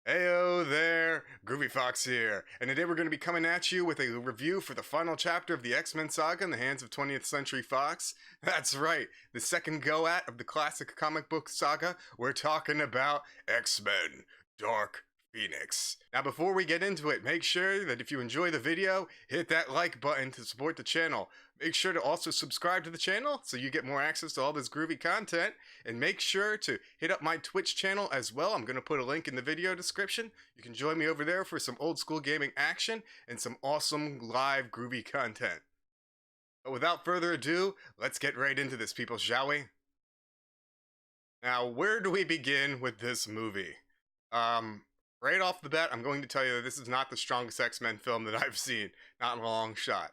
Heyo there, Groovy Fox here, and today we're going to be coming at you with a review for the final chapter of the X-Men saga in the hands of 20th Century Fox. That's right, the second go-at of the classic comic book saga. We're talking about X-Men Dark Phoenix. Now before we get into it, make sure that if you enjoy the video, hit that like button to support the channel. Make sure to also subscribe to the channel so you get more access to all this groovy content. And make sure to hit up my Twitch channel as well. I'm going to put a link in the video description. You can join me over there for some old school gaming action and some awesome live groovy content. But without further ado, let's get right into this, people, shall we? Now, where do we begin with this movie? Right off the bat, I'm going to tell you that this is not the strongest X-Men film that I've seen. Not in a long shot.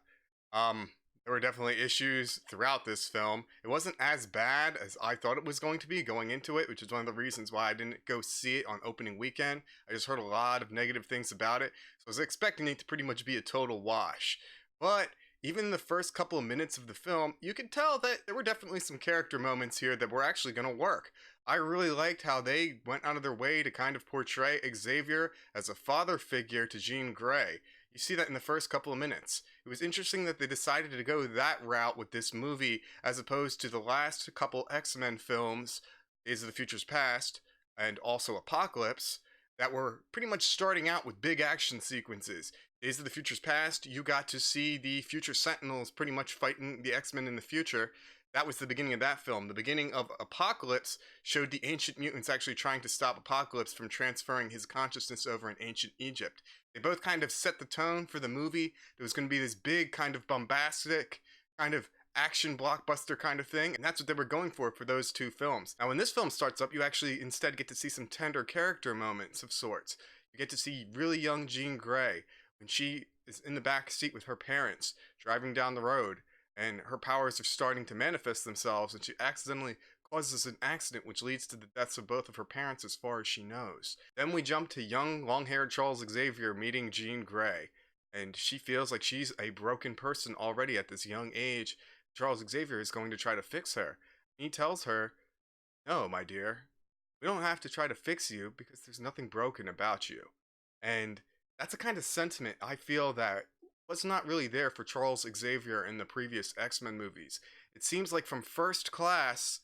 There were definitely issues throughout this film. It wasn't as bad as I thought it was going to be going into it, which is one of the reasons why I didn't go see it on opening weekend. I just heard a lot of negative things about it, so I was expecting it to pretty much be a total wash. But even in the first couple of minutes of the film, you could tell that there were definitely some character moments here that were actually going to work. I really liked how they went out of their way to kind of portray Xavier as a father figure to Jean Grey. You see that in the first couple of minutes. It was interesting that they decided to go that route with this movie as opposed to the last couple X-Men films, Days of the Future's Past, and also Apocalypse, that were pretty much starting out with big action sequences. Days of the Future's Past, you got to see the future Sentinels pretty much fighting the X-Men in the future. That was the beginning of that film. The beginning of Apocalypse showed the ancient mutants actually trying to stop Apocalypse from transferring his consciousness over in ancient Egypt. They both kind of set the tone for the movie. There was going to be this big kind of bombastic kind of action blockbuster kind of thing, and that's what they were going for those two films. Now when this film starts up, you actually instead get to see some tender character moments of sorts. You get to see really young Jean Grey when she is in the back seat with her parents driving down the road, and her powers are starting to manifest themselves, and she accidentally causes an accident which leads to the deaths of both of her parents as far as she knows. Then we jump to young, long-haired Charles Xavier meeting Jean Grey, and she feels like she's a broken person already at this young age. Charles Xavier is going to try to fix her. He tells her, "No, my dear, we don't have to try to fix you because there's nothing broken about you." And that's a kind of sentiment I feel that was not really there for Charles Xavier in the previous X-Men movies. It seems like from First Class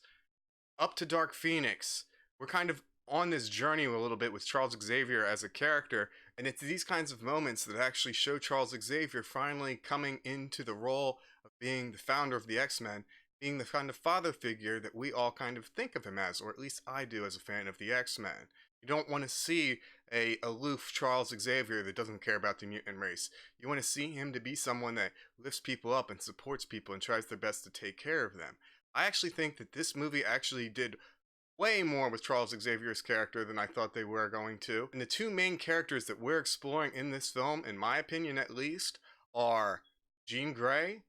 up to Dark Phoenix, we're kind of on this journey a little bit with Charles Xavier as a character, and it's these kinds of moments that actually show Charles Xavier finally coming into the role of being the founder of the X-Men, being the kind of father figure that we all kind of think of him as, or at least I do as a fan of the X-Men. You don't want to see a aloof Charles Xavier that doesn't care about the mutant race. You want to see him to be someone that lifts people up and supports people and tries their best to take care of them. I actually think that this movie actually did way more with Charles Xavier's character than I thought they were going to. And the two main characters that we're exploring in this film, in my opinion at least, are Jean Grey,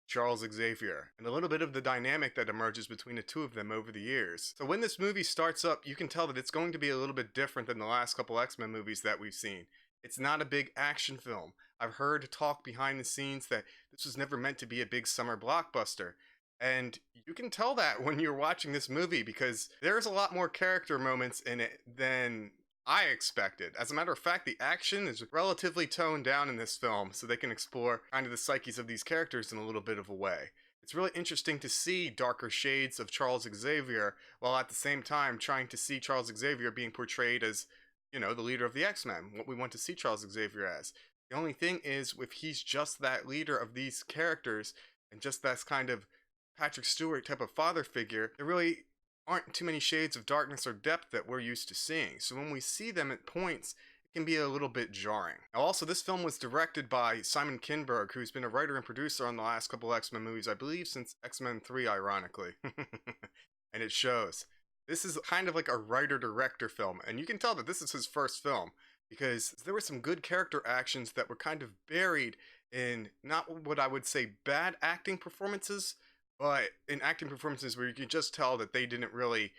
Charles Xavier, and a little bit of the dynamic that emerges between the two of them over the years. So when this movie starts up, you can tell that it's going to be a little bit different than the last couple X-Men movies that we've seen. It's not a big action film. I've heard talk behind the scenes that this was never meant to be a big summer blockbuster. And you can tell that when you're watching this movie because there's a lot more character moments in it than I expected. As a matter of fact, the action is relatively toned down in this film so they can explore kind of the psyches of these characters in a little bit of a way. It's really interesting to see darker shades of Charles Xavier while at the same time trying to see Charles Xavier being portrayed as, you know, the leader of the X-Men, what we want to see Charles Xavier as. The only thing is, if he's just that leader of these characters and just that kind of Patrick Stewart type of father figure, there really aren't too many shades of darkness or depth that we're used to seeing. So when we see them at points, it can be a little bit jarring. Now also, this film was directed by Simon Kinberg, who's been a writer and producer on the last couple X-Men movies, I believe since X-Men 3, ironically. And it shows. This is kind of like a writer-director film, and you can tell that this is his first film, because there were some good character actions that were kind of buried in not what I would say bad acting performances, but in acting performances where you can just tell that they didn't really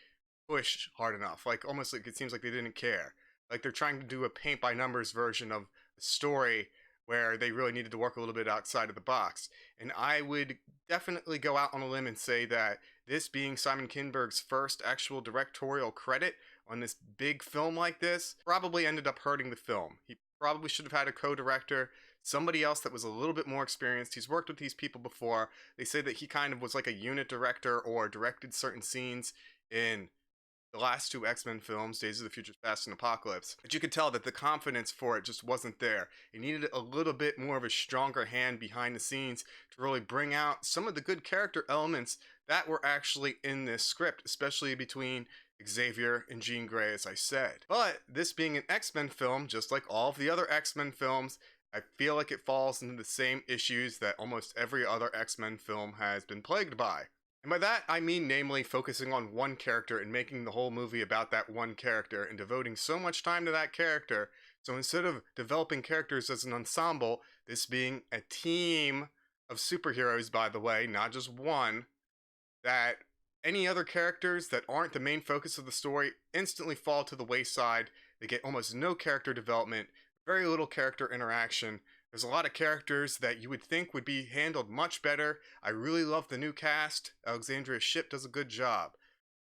push hard enough. Like, almost like it seems like they didn't care. Like they're trying to do a paint-by-numbers version of a story where they really needed to work a little bit outside of the box. And I would definitely go out on a limb and say that this being Simon Kinberg's first actual directorial credit on this big film like this probably ended up hurting the film. He probably should have had a co-director, somebody else that was a little bit more experienced. He's worked with these people before. They say that he kind of was like a unit director or directed certain scenes in the last two X-Men films, Days of the Future Past and Apocalypse. But you could tell that the confidence for it just wasn't there. It needed a little bit more of a stronger hand behind the scenes to really bring out some of the good character elements that were actually in this script, especially between Xavier and Jean Grey, as I said. But this being an X-Men film, just like all of the other X-Men films, I feel like it falls into the same issues that almost every other X-Men film has been plagued by. And by that, I mean namely focusing on one character and making the whole movie about that one character and devoting so much time to that character. So instead of developing characters as an ensemble, this being a team of superheroes, by the way, not just one, that any other characters that aren't the main focus of the story instantly fall to the wayside. They get almost no character development, very little character interaction. There's a lot of characters that you would think would be handled much better. I really love the new cast. Alexandria Shipp does a good job.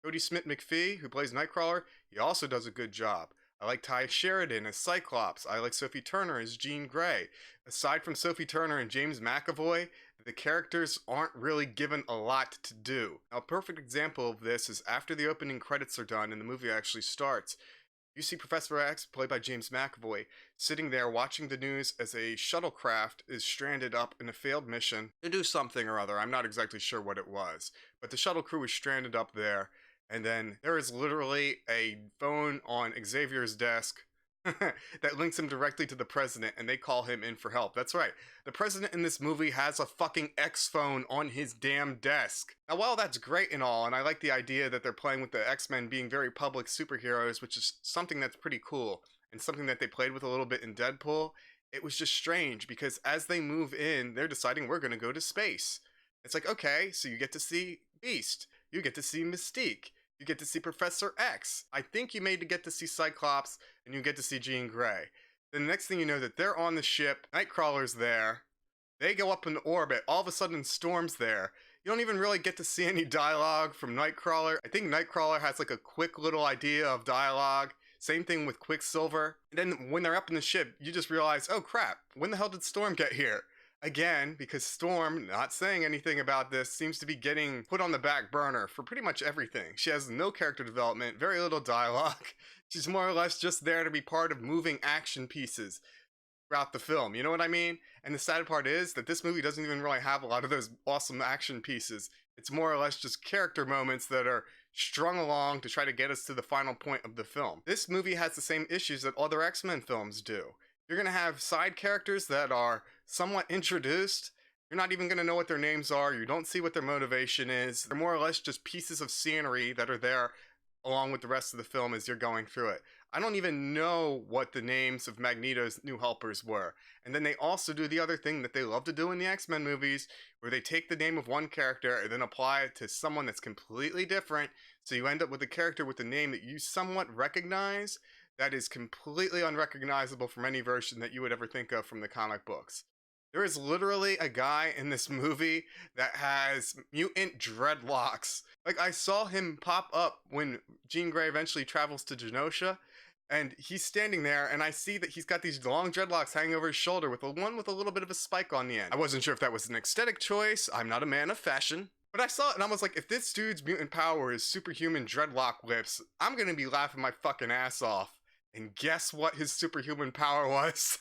Cody Smit-McPhee, who plays Nightcrawler, he also does a good job. I like Ty Sheridan as Cyclops. I like Sophie Turner as Jean Grey. Aside from Sophie Turner and James McAvoy, the characters aren't really given a lot to do. Now, a perfect example of this is after the opening credits are done and the movie actually starts, you see Professor X, played by James McAvoy, sitting there watching the news as a shuttlecraft is stranded up in a failed mission to do something or other. I'm not exactly sure what it was, but the shuttle crew is stranded up there, and then there is literally a phone on Xavier's desk that links him directly to the president, and they call him in for help. That's right. The president in this movie has a fucking X phone on his damn desk. Now, while that's great and all, and I like the idea that they're playing with the X-Men being very public superheroes, which is something that's pretty cool, and something that they played with a little bit in Deadpool, it was just strange, because as they move in, they're deciding we're gonna go to space. It's like, okay, so you get to see Beast, you get to see Mystique, you get to see Professor X. I think you made to get to see Cyclops, and you get to see Jean Grey. Then the next thing you know that they're on the ship, Nightcrawler's there, they go up into orbit, all of a sudden Storm's there. You don't even really get to see any dialogue from Nightcrawler. I think Nightcrawler has like a quick little idea of dialogue. Same thing with Quicksilver. And then when they're up in the ship, you just realize, oh crap, when the hell did Storm get here? Again, because Storm, not saying anything about this, seems to be getting put on the back burner for pretty much everything. She has no character development, very little dialogue. She's more or less just there to be part of moving action pieces throughout the film, you know what I mean? And the sad part is that this movie doesn't even really have a lot of those awesome action pieces. It's more or less just character moments that are strung along to try to get us to the final point of the film. This movie has the same issues that other X-Men films do. You're going to have side characters that are somewhat introduced. You're not even going to know what their names are. You don't see what their motivation is. They're more or less just pieces of scenery that are there along with the rest of the film as you're going through it. I don't even know what the names of Magneto's new helpers were. And then they also do the other thing that they love to do in the X-Men movies, where they take the name of one character and then apply it to someone that's completely different, so you end up with a character with a name that you somewhat recognize that is completely unrecognizable from any version that you would ever think of from the comic books. There is literally a guy in this movie that has mutant dreadlocks. Like, I saw him pop up when Jean Grey eventually travels to Genosha, and he's standing there, and I see that he's got these long dreadlocks hanging over his shoulder with one with a little bit of a spike on the end. I wasn't sure if that was an aesthetic choice. I'm not a man of fashion. But I saw it and I was like, if this dude's mutant power is superhuman dreadlock lips, I'm gonna be laughing my fucking ass off. And guess what his superhuman power was?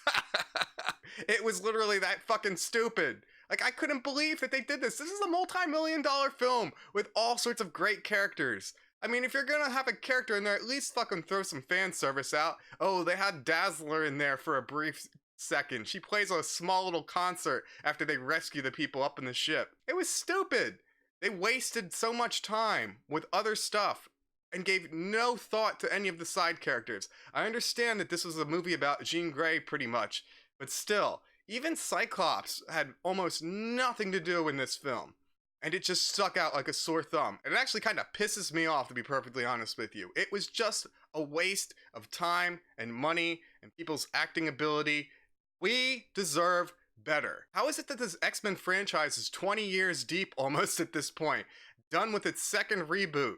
It was literally that fucking stupid. Like, I couldn't believe that they did this. This is a multi-million-dollar film with all sorts of great characters. I mean, if you're gonna have a character in there, at least fucking throw some fan service out. Oh, they had Dazzler in there for a brief second. She plays a small little concert after they rescue the people up in the ship. It was stupid. They wasted so much time with other stuff and gave no thought to any of the side characters. I understand that this was a movie about Jean Grey pretty much, but still, even Cyclops had almost nothing to do in this film. And it just stuck out like a sore thumb. And it actually kind of pisses me off, to be perfectly honest with you. It was just a waste of time and money and people's acting ability. We deserve better. How is it that this X-Men franchise is 20 years deep almost at this point, done with its second reboot,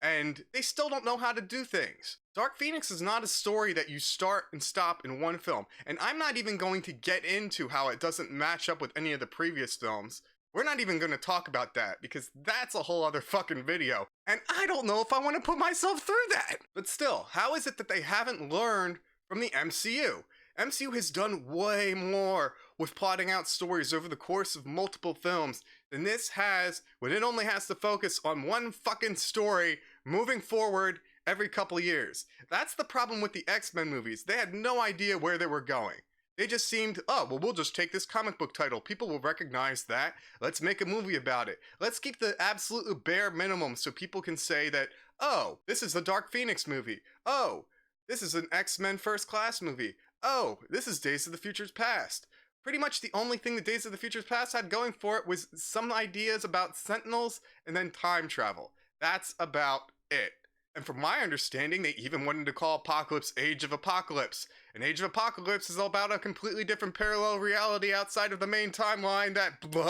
and they still don't know how to do things. Dark Phoenix is not a story that you start and stop in one film, and I'm not even going to get into how it doesn't match up with any of the previous films. We're not even going to talk about that, because that's a whole other fucking video, and I don't know if I want to put myself through that. But still, how is it that they haven't learned from the MCU? MCU has done way more with plotting out stories over the course of multiple films than this has when it only has to focus on one fucking story moving forward every couple years. That's the problem with the X-Men movies. They had no idea where they were going. They just seemed, oh, well, we'll just take this comic book title. People will recognize that. Let's make a movie about it. Let's keep the absolute bare minimum so people can say that, oh, this is the Dark Phoenix movie. Oh, this is an X-Men First Class movie. Oh, this is Days of the Future's Past. Pretty much the only thing the Days of the Future's Past had going for it was some ideas about Sentinels and then time travel. That's about it. And from my understanding, they even wanted to call Apocalypse Age of Apocalypse. And Age of Apocalypse is all about a completely different parallel reality outside of the main timeline that blah.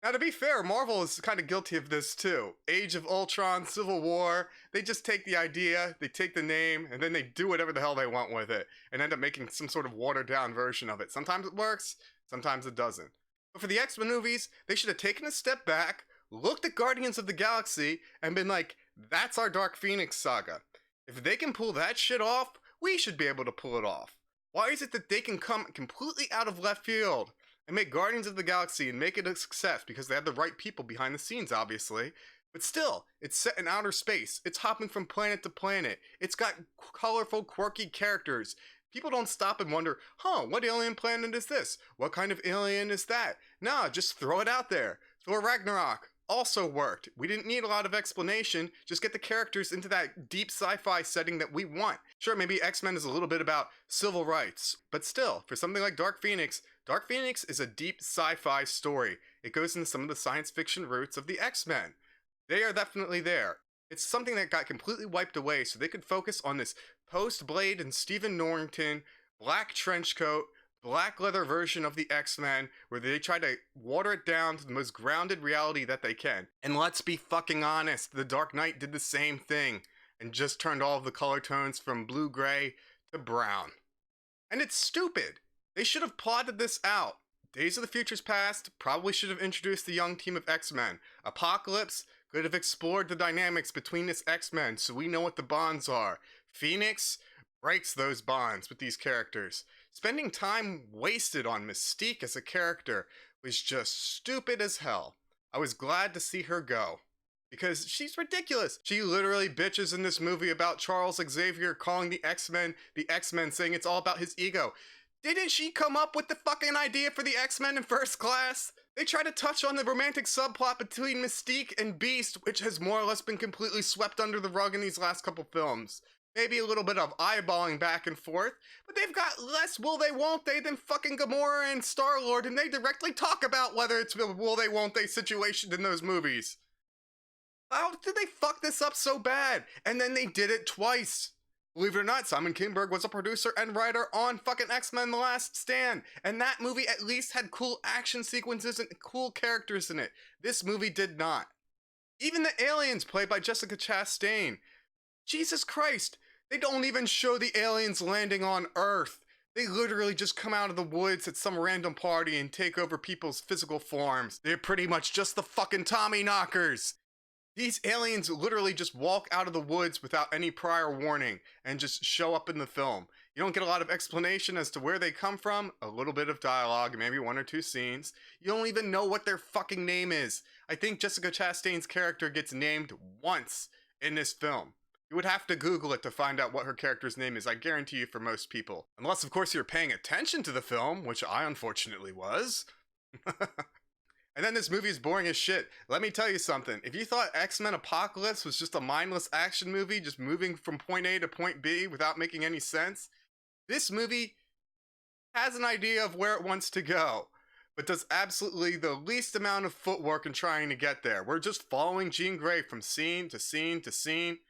Now, to be fair, Marvel is kind of guilty of this too. Age of Ultron, Civil War, they just take the idea, they take the name, and then they do whatever the hell they want with it, and end up making some sort of watered-down version of it. Sometimes it works, sometimes it doesn't. But for the X-Men movies, they should have taken a step back, looked at Guardians of the Galaxy, and been like, that's our Dark Phoenix saga. If they can pull that shit off, we should be able to pull it off. Why is it that they can come completely out of left field and make Guardians of the Galaxy and make it a success because they have the right people behind the scenes, obviously. But still, it's set in outer space. It's hopping from planet to planet. It's got colorful, quirky characters. People don't stop and wonder, what alien planet is this? What kind of alien is that? Nah, just throw it out there. Thor Ragnarok also worked. We didn't need a lot of explanation. Just get the characters into that deep sci-fi setting that we want. Sure, maybe X-Men is a little bit about civil rights, but still, for something like Dark Phoenix is a deep sci-fi story. It goes into some of the science fiction roots of the X-Men. They are definitely there. It's something that got completely wiped away so they could focus on this post-Blade and Stephen Norrington, black trench coat, black leather version of the X-Men, where they try to water it down to the most grounded reality that they can. And let's be fucking honest, The Dark Knight did the same thing, and just turned all of the color tones from blue-gray to brown. And it's stupid. They should have plotted this out. Days of the Future's Past probably should have introduced the young team of X-Men. Apocalypse could have explored the dynamics between this X-Men so we know what the bonds are. Phoenix breaks those bonds with these characters. Spending time wasted on Mystique as a character was just stupid as hell. I was glad to see her go, because she's ridiculous. She literally bitches in this movie about Charles Xavier calling the X-Men, saying it's all about his ego. Didn't she come up with the fucking idea for the X-Men in First Class? They try to touch on the romantic subplot between Mystique and Beast, which has more or less been completely swept under the rug in these last couple films. Maybe a little bit of eyeballing back and forth, but they've got less will they won't they than fucking Gamora and Star-Lord, and they directly talk about whether it's a will they won't they situation in those movies. How did they fuck this up so bad? And then they did it twice. Believe it or not, Simon Kinberg was a producer and writer on fucking X-Men The Last Stand, and that movie at least had cool action sequences and cool characters in it. This movie did not. Even the aliens played by Jessica Chastain. Jesus Christ, they don't even show the aliens landing on Earth. They literally just come out of the woods at some random party and take over people's physical forms. They're pretty much just the fucking Tommy knockers. These aliens literally just walk out of the woods without any prior warning and just show up in the film. You don't get a lot of explanation as to where they come from, a little bit of dialogue, maybe one or two scenes. You don't even know what their fucking name is. I think Jessica Chastain's character gets named once in this film. You would have to Google it to find out what her character's name is, I guarantee you, for most people. Unless, of course, you're paying attention to the film, which I unfortunately was. And then this movie is boring as shit. Let me tell you something. If you thought X-Men Apocalypse was just a mindless action movie, just moving from point A to point B without making any sense, this movie has an idea of where it wants to go, but does absolutely the least amount of footwork in trying to get there. We're just following Jean Grey from scene to scene to scene.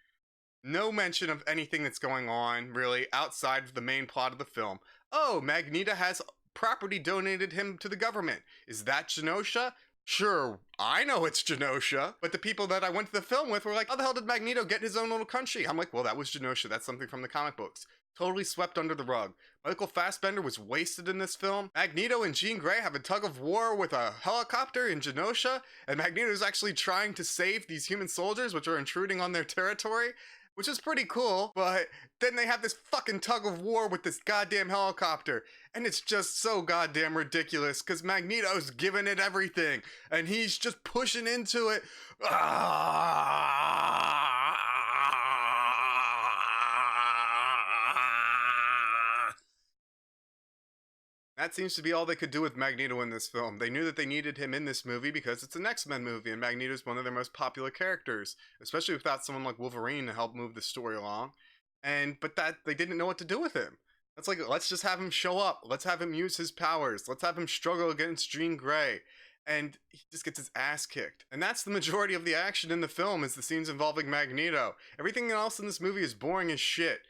No mention of anything that's going on, really, outside of the main plot of the film. Oh, Magneto has property donated him to the government. Is that Genosha? Sure, I know it's Genosha, but the people that I went to the film with were like, how the hell did Magneto get his own little country? I'm like, well, that was Genosha. That's something from the comic books. Totally swept under the rug. Michael Fassbender was wasted in this film. Magneto and Jean Grey have a tug of war with a helicopter in Genosha, and Magneto's actually trying to save these human soldiers, which are intruding on their territory, which is pretty cool, but then they have this fucking tug of war with this goddamn helicopter, and it's just so goddamn ridiculous, because Magneto's giving it everything, and he's just pushing into it. That seems to be all they could do with Magneto in this film. They knew that they needed him in this movie because it's an X-Men movie, and Magneto's one of their most popular characters, especially without someone like Wolverine to help move the story along. But that they didn't know what to do with him. That's like, let's just have him show up. Let's have him use his powers. Let's have him struggle against Jean Grey. And he just gets his ass kicked. And that's the majority of the action in the film, is the scenes involving Magneto. Everything else in this movie is boring as shit.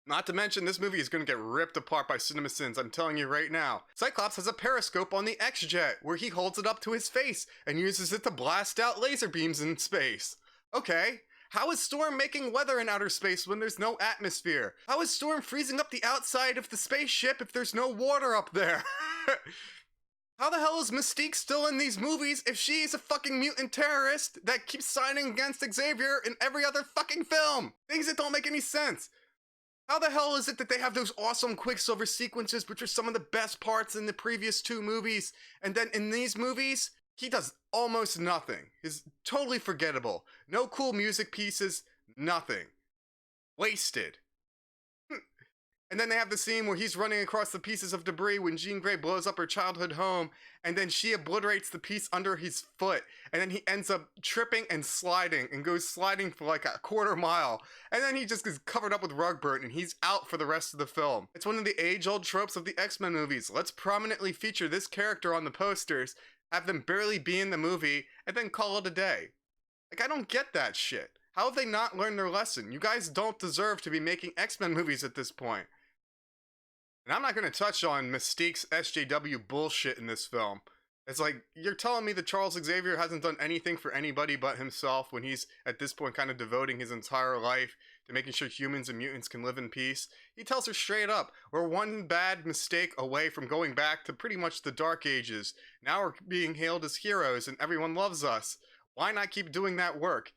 Not to mention, this movie is going to get ripped apart by CinemaSins, I'm telling you right now. Cyclops has a periscope on the X-Jet, where he holds it up to his face and uses it to blast out laser beams in space. Okay, how is Storm making weather in outer space when there's no atmosphere? How is Storm freezing up the outside of the spaceship if there's no water up there? How the hell is Mystique still in these movies if she's a fucking mutant terrorist that keeps signing against Xavier in every other fucking film? Things that don't make any sense. How the hell is it that they have those awesome Quicksilver sequences, which are some of the best parts in the previous two movies, and then in these movies, he does almost nothing. He's totally forgettable. No cool music pieces, nothing. Wasted. And then they have the scene where he's running across the pieces of debris when Jean Grey blows up her childhood home, and then she obliterates the piece under his foot, and then he ends up tripping and sliding, and goes sliding for like a quarter mile, and then he just gets covered up with rug burn, and he's out for the rest of the film. It's one of the age-old tropes of the X-Men movies. Let's prominently feature this character on the posters, have them barely be in the movie, and then call it a day. Like, I don't get that shit. How have they not learned their lesson? You guys don't deserve to be making X-Men movies at this point. And I'm not going to touch on Mystique's SJW bullshit in this film. It's like, you're telling me that Charles Xavier hasn't done anything for anybody but himself when he's, at this point, kind of devoting his entire life to making sure humans and mutants can live in peace? He tells her straight up, we're one bad mistake away from going back to pretty much the Dark Ages. Now we're being hailed as heroes and everyone loves us. Why not keep doing that work?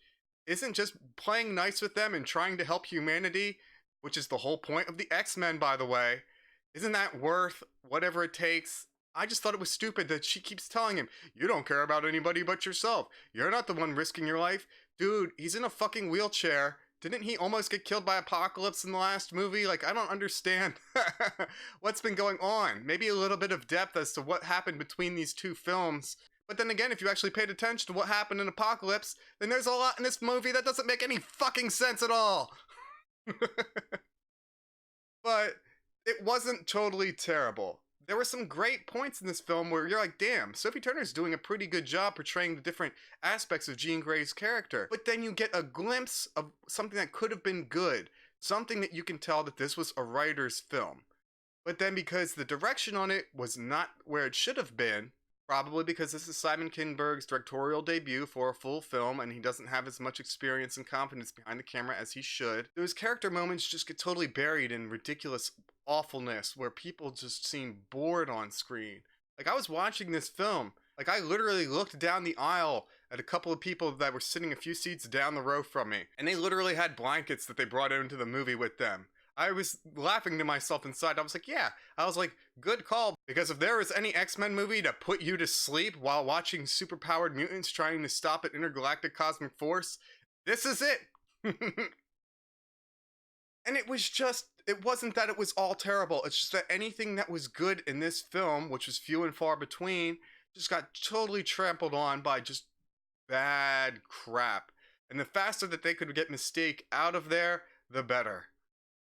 Isn't just playing nice with them and trying to help humanity, which is the whole point of the X-Men, by the way, isn't that worth whatever it takes? I just thought it was stupid that she keeps telling him, you don't care about anybody but yourself. You're not the one risking your life. Dude, he's in a fucking wheelchair. Didn't he almost get killed by Apocalypse in the last movie? Like, I don't understand what's been going on. Maybe a little bit of depth as to what happened between these two films. But then again, if you actually paid attention to what happened in Apocalypse, then there's a lot in this movie that doesn't make any fucking sense at all. But it wasn't totally terrible. There were some great points in this film where you're like, damn, Sophie Turner's doing a pretty good job portraying the different aspects of Jean Grey's character. But then you get a glimpse of something that could have been good. Something that you can tell that this was a writer's film. But then because the direction on it was not where it should have been, probably because this is Simon Kinberg's directorial debut for a full film and he doesn't have as much experience and confidence behind the camera as he should, those character moments just get totally buried in ridiculous awfulness where people just seem bored on screen. Like, I was watching this film, like, I literally looked down the aisle at a couple of people that were sitting a few seats down the row from me, and they literally had blankets that they brought into the movie with them. I was laughing to myself inside. I was like, yeah. I was like, good call. Because if there was any X-Men movie to put you to sleep while watching superpowered mutants trying to stop an intergalactic cosmic force, this is it. And it was just, it wasn't that it was all terrible. It's just that anything that was good in this film, which was few and far between, just got totally trampled on by just bad crap. And the faster that they could get Mystique out of there, the better.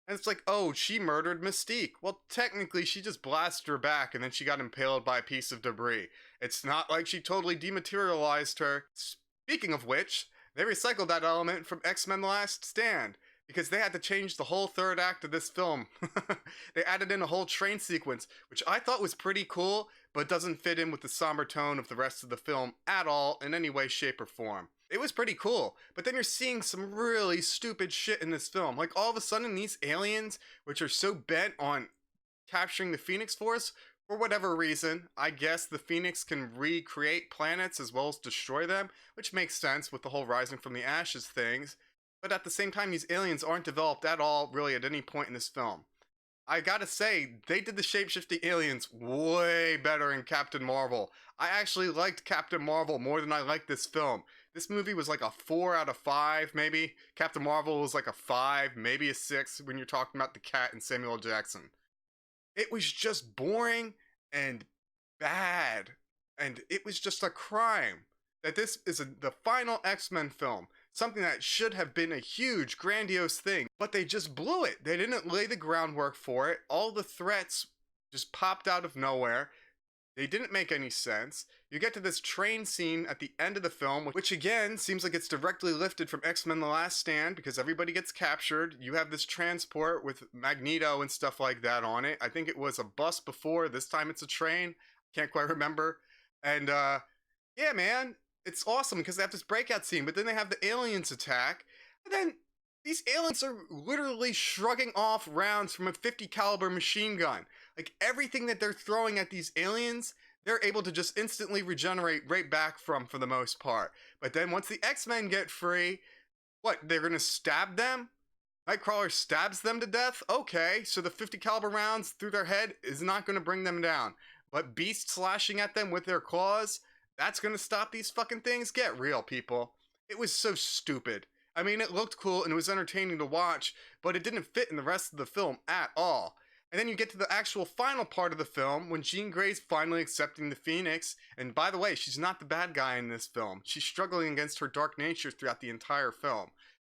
And it's like, oh, she murdered Mystique. Well, technically, she just blasted her back and then she got impaled by a piece of debris. It's not like she totally dematerialized her. Speaking of which, they recycled that element from X-Men The Last Stand. because they had to change the whole third act of this film. They added in a whole train sequence, which I thought was pretty cool, but doesn't fit in with the somber tone of the rest of the film at all in any way, shape, or form. It was pretty cool, but then you're seeing some really stupid shit in this film. Like, all of a sudden, these aliens, which are so bent on capturing the Phoenix Force, for whatever reason, I guess the Phoenix can recreate planets as well as destroy them, which makes sense with the whole rising from the ashes things. But at the same time, these aliens aren't developed at all, really, at any point in this film. I gotta say, they did the shape-shifting aliens way better in Captain Marvel. I actually liked Captain Marvel more than I liked this film. This movie was like a 4 out of 5, maybe. Captain Marvel was like a 5, maybe a 6 when you're talking about the cat and Samuel L. Jackson. It was just boring and bad. And it was just a crime that this is the final X-Men film. Something that should have been a huge, grandiose thing. But they just blew it. They didn't lay the groundwork for it. All the threats just popped out of nowhere. They didn't make any sense. You get to this train scene at the end of the film, which again seems like it's directly lifted from X-Men The Last Stand because everybody gets captured. You have this transport with Magneto and stuff like that on it. I think it was a bus before. This time it's a train. Can't quite remember. And yeah, man, it's awesome because they have this breakout scene, but then they have the aliens attack. And then these aliens are literally shrugging off rounds from a 50 caliber machine gun. Like, everything that they're throwing at these aliens, they're able to just instantly regenerate right back from, for the most part. But then once the X-Men get free, what, they're gonna stab them? Nightcrawler stabs them to death? Okay, so the 50 caliber rounds through their head is not gonna bring them down. But Beast slashing at them with their claws, that's gonna stop these fucking things? Get real, people. It was so stupid. I mean, it looked cool and it was entertaining to watch, but it didn't fit in the rest of the film at all. And then you get to the actual final part of the film when Jean Grey's finally accepting the Phoenix. And by the way, she's not the bad guy in this film. She's struggling against her dark nature throughout the entire film.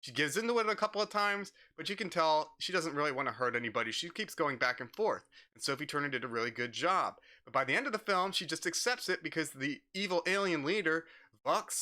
She gives into it a couple of times, but you can tell she doesn't really want to hurt anybody. She keeps going back and forth. And Sophie Turner did a really good job. But by the end of the film, she just accepts it because the evil alien leader, Buck,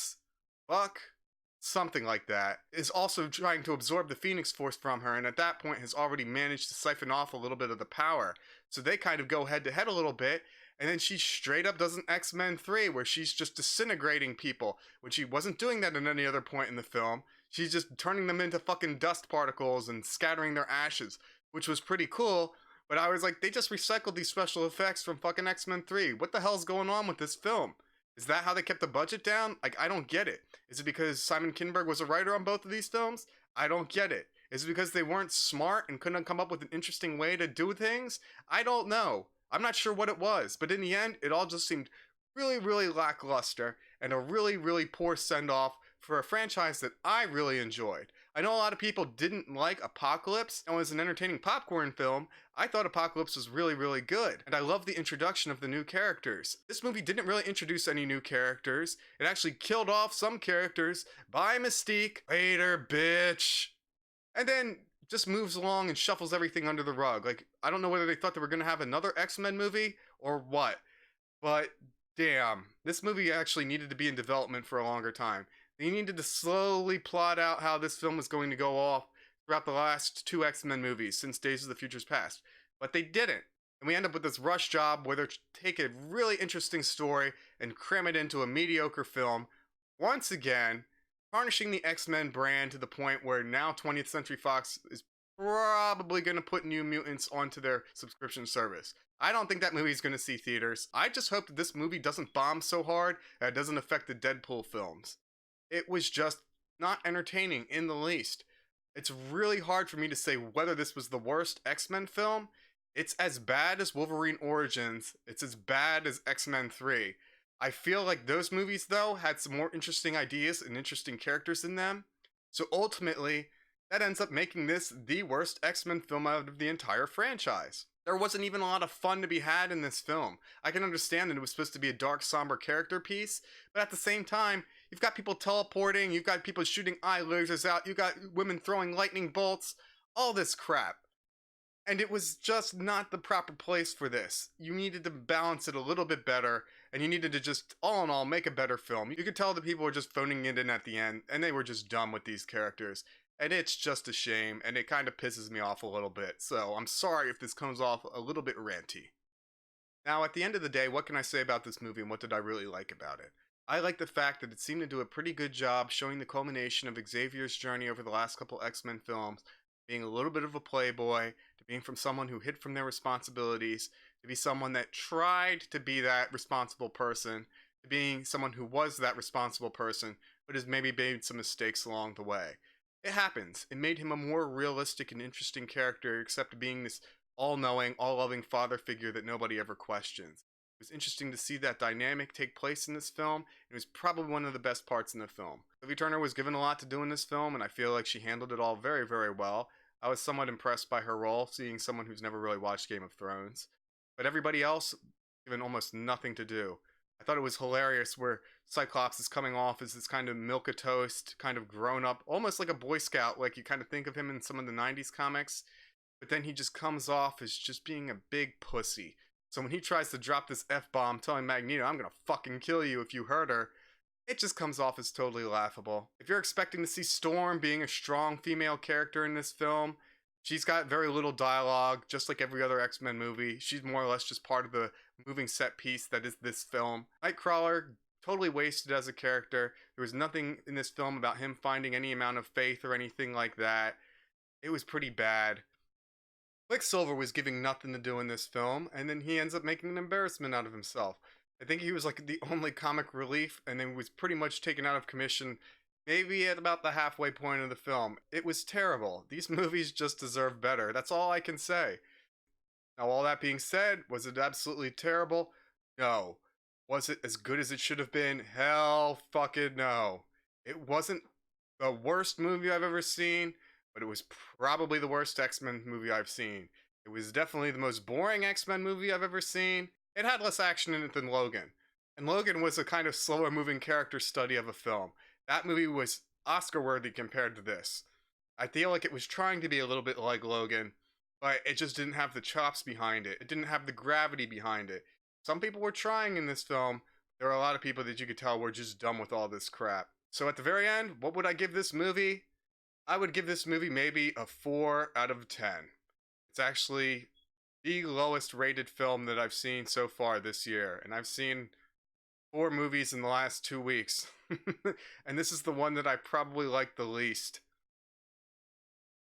something like that, is also trying to absorb the Phoenix Force from her, and at that point has already managed to siphon off a little bit of the power. So they kind of go head to head a little bit, and then she straight up does an X-Men 3 where she's just disintegrating people, when she wasn't doing that at any other point in the film. She's just turning them into fucking dust particles and scattering their ashes, which was pretty cool. But I was like, they just recycled these special effects from fucking X-Men 3. What the hell's going on with this film? Is that how they kept the budget down? Like, I don't get it. Is it because Simon Kinberg was a writer on both of these films? I don't get it. Is it because they weren't smart and couldn't come up with an interesting way to do things? I don't know. I'm not sure what it was, but in the end, it all just seemed really, really lackluster and a really, really poor send-off for a franchise that I really enjoyed. I know a lot of people didn't like Apocalypse, and was an entertaining popcorn film. I thought Apocalypse was really, really good, and I love the introduction of the new characters. This movie didn't really introduce any new characters. It actually killed off some characters. Bye, Mystique. Later, bitch. And then just moves along and shuffles everything under the rug. Like, I don't know whether they thought they were going to have another X-Men movie or what, but damn, this movie actually needed to be in development for a longer time. They needed to slowly plot out how this film was going to go off throughout the last 2 X-Men movies since Days of the Future's Past. But they didn't. And we end up with this rush job where they take a really interesting story and cram it into a mediocre film. Once again, tarnishing the X-Men brand to the point where now 20th Century Fox is probably going to put New Mutants onto their subscription service. I don't think that movie's going to see theaters. I just hope that this movie doesn't bomb so hard that it doesn't affect the Deadpool films. It was just not entertaining in the least. It's really hard for me to say whether this was the worst X-Men film. It's as bad as Wolverine Origins. It's as bad as X-Men 3. I feel like those movies, though, had some more interesting ideas and interesting characters in them. So ultimately, that ends up making this the worst X-Men film out of the entire franchise. There wasn't even a lot of fun to be had in this film. I can understand that it was supposed to be a dark, somber character piece, but at the same time, you've got people teleporting, you've got people shooting eye lasers out, you've got women throwing lightning bolts, all this crap. And it was just not the proper place for this. You needed to balance it a little bit better, and you needed to just, all in all, make a better film. You could tell the people were just phoning it in at the end, and they were just dumb with these characters. And it's just a shame, and it kind of pisses me off a little bit. So I'm sorry if this comes off a little bit ranty. Now, at the end of the day, what can I say about this movie and what did I really like about it? I like the fact that it seemed to do a pretty good job showing the culmination of Xavier's journey over the last couple X-Men films, being a little bit of a playboy, to being from someone who hid from their responsibilities, to be someone that tried to be that responsible person, to being someone who was that responsible person, but has maybe made some mistakes along the way. It happens. It made him a more realistic and interesting character, except being this all-knowing, all-loving father figure that nobody ever questions. It was interesting to see that dynamic take place in this film. It was probably one of the best parts in the film. Sophie Turner was given a lot to do in this film, and I feel like she handled it all very, very well. I was somewhat impressed by her role, seeing someone who's never really watched Game of Thrones. But everybody else, given almost nothing to do. I thought it was hilarious where Cyclops is coming off as this kind of milquetoast, kind of grown up, almost like a Boy Scout, like you kind of think of him in some of the 90s comics. But then he just comes off as just being a big pussy. So when he tries to drop this F-bomb telling Magneto, I'm gonna fucking kill you if you hurt her, it just comes off as totally laughable. If you're expecting to see Storm being a strong female character in this film, she's got very little dialogue, just like every other X-Men movie. She's more or less just part of the moving set piece that is this film. Nightcrawler, totally wasted as a character. There was nothing in this film about him finding any amount of faith or anything like that. It was pretty bad. Quicksilver was giving nothing to do in this film, and then he ends up making an embarrassment out of himself. I think he was like the only comic relief, and then was pretty much taken out of commission maybe at about the halfway point of the film. It was terrible. These movies just deserve better. That's all I can say. Now, all that being said, was it absolutely terrible? No. Was it as good as it should have been? Hell fucking no. It wasn't the worst movie I've ever seen, but it was probably the worst X-Men movie I've seen. It was definitely the most boring X-Men movie I've ever seen. It had less action in it than Logan. And Logan was a kind of slower moving character study of a film. That movie was Oscar-worthy compared to this. I feel like it was trying to be a little bit like Logan, but it just didn't have the chops behind it. It didn't have the gravity behind it. Some people were trying in this film. There were a lot of people that you could tell were just done with all this crap. So at the very end, what would I give this movie? I would give this movie maybe a 4 out of 10. It's actually the lowest rated film that I've seen so far this year. And I've seen 4 movies in the last 2 weeks. And this is the one that I probably like the least.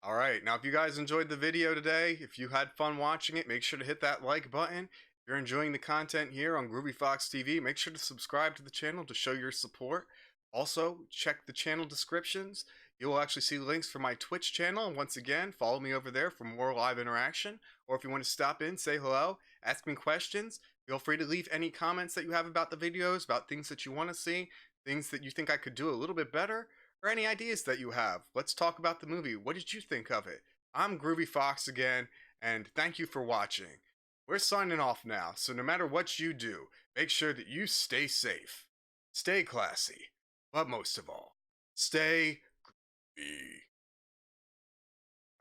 Alright, now if you guys enjoyed the video today, if you had fun watching it, make sure to hit that like button. If you're enjoying the content here on Groovy Fox TV, make sure to subscribe to the channel to show your support. Also, check the channel descriptions. You will actually see links for my Twitch channel, and once again, follow me over there for more live interaction. Or if you want to stop in, say hello, ask me questions, feel free to leave any comments that you have about the videos, about things that you want to see, things that you think I could do a little bit better, or any ideas that you have. Let's talk about the movie. What did you think of it? I'm Groovy Fox again, and thank you for watching. We're signing off now, so no matter what you do, make sure that you stay safe, stay classy, but most of all, stay groovy.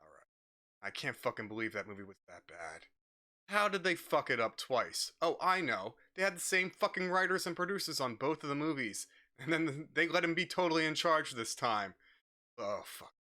Alright. I can't fucking believe that movie was that bad. How did they fuck it up twice? Oh, I know. They had the same fucking writers and producers on both of the movies. And then they let him be totally in charge this time. Oh, fuck.